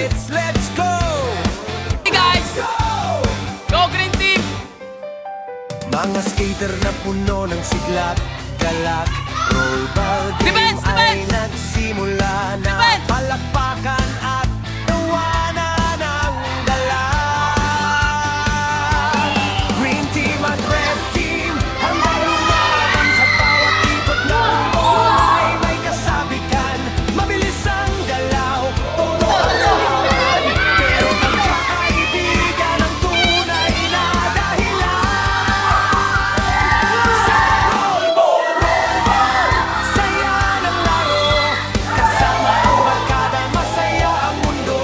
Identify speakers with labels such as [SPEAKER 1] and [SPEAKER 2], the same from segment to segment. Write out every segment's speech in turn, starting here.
[SPEAKER 1] Let's go!
[SPEAKER 2] Hey guys! Go Green Team!
[SPEAKER 1] Mga skater na puno ng sigla, galak, roll ball game
[SPEAKER 2] Defense!
[SPEAKER 1] ay nagsimula na.
[SPEAKER 2] Defense!
[SPEAKER 1] Palakpakan at tawanan ang dala. Green team at red team, hanggang lumaban sa bawat ikot ng buhay. May kasabikan, mabilis ang galaw, tutuloy. Pero pagkakaibigan ang tunay na dahilan. Saya ng laro, kasama ang barkada, masaya ang mundo.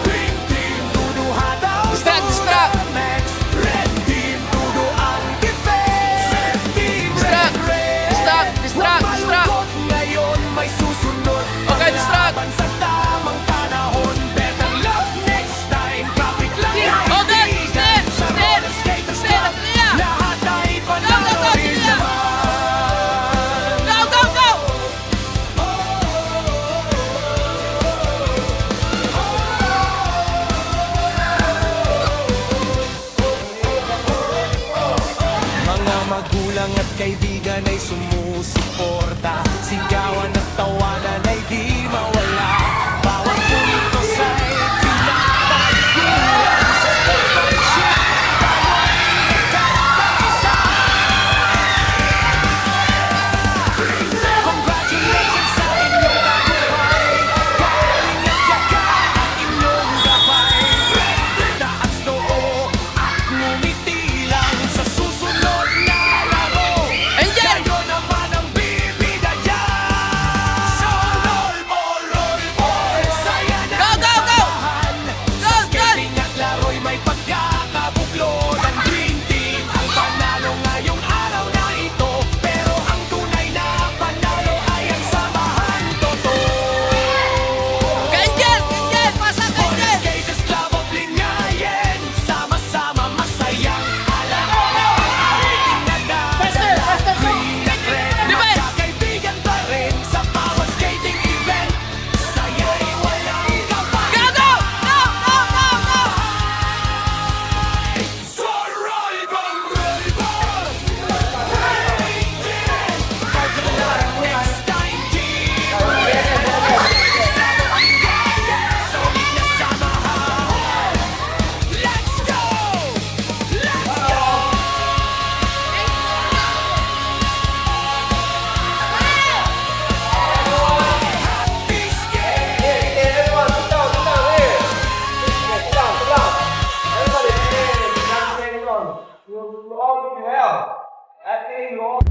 [SPEAKER 1] Green team, duduhataw
[SPEAKER 2] Distract, distract.
[SPEAKER 1] Max. Red team, dudu ang defense. Red team,
[SPEAKER 2] Distract,
[SPEAKER 1] red.
[SPEAKER 2] distract, distract,
[SPEAKER 1] Huwag
[SPEAKER 2] distract.
[SPEAKER 1] malungkot, ngayon may susunod.
[SPEAKER 2] Okay, distract.
[SPEAKER 1] Paglaban sa tamang panahon, better luck next time. Kapit lang
[SPEAKER 2] Okay,
[SPEAKER 1] kaibigan.
[SPEAKER 2] stand,
[SPEAKER 1] Sa
[SPEAKER 2] stand,
[SPEAKER 1] roller skaters
[SPEAKER 2] stand,
[SPEAKER 1] club,
[SPEAKER 2] Celia.
[SPEAKER 1] lahat ay panalo
[SPEAKER 2] Go, go, go,
[SPEAKER 1] rin
[SPEAKER 2] Celia.
[SPEAKER 1] naman.
[SPEAKER 2] Go, go, go!
[SPEAKER 1] Mga magulang at kaibigan ay sumusuporta. Sigawan at tawanan ay di mawala. Bawat puntos ay pinapaliguan. Sa sportsmanship, tayo ay nagkakaisa. Congratulations sa inyong tagumpay. Galing at yakan ang inyong gabay. Taas noo at ngumiti lang sa susunod na laro.
[SPEAKER 2] Angel!
[SPEAKER 1] Kayo naman ang bibida dyan. So roll ball, saya na
[SPEAKER 2] Go, go, go!
[SPEAKER 1] samahan.
[SPEAKER 2] Go,
[SPEAKER 1] Sa
[SPEAKER 2] go!
[SPEAKER 1] skating at laro'y may pagkakabuklod. Ang Green Team ang panalo ngayong araw na ito. Pero ang tunay na panalo ay ang samahan totoo.
[SPEAKER 2] Angel! Angel! Pasa ka,
[SPEAKER 1] Roller
[SPEAKER 2] Angel!
[SPEAKER 1] Skaters Club of Lingayen, sama-sama masayang alaala. Ating nadadala, green at red,
[SPEAKER 2] Defense!
[SPEAKER 1] magkakaibigan pa rin sa bawat skating event. Saya'y walang kapal.
[SPEAKER 2] Go, go! Go, go, go, go!
[SPEAKER 1] So roll ball, roll ball. Next time, team. Solid na samahan. Let's go! Let's go! Happy skate!
[SPEAKER 3] You all you have. That thing, you all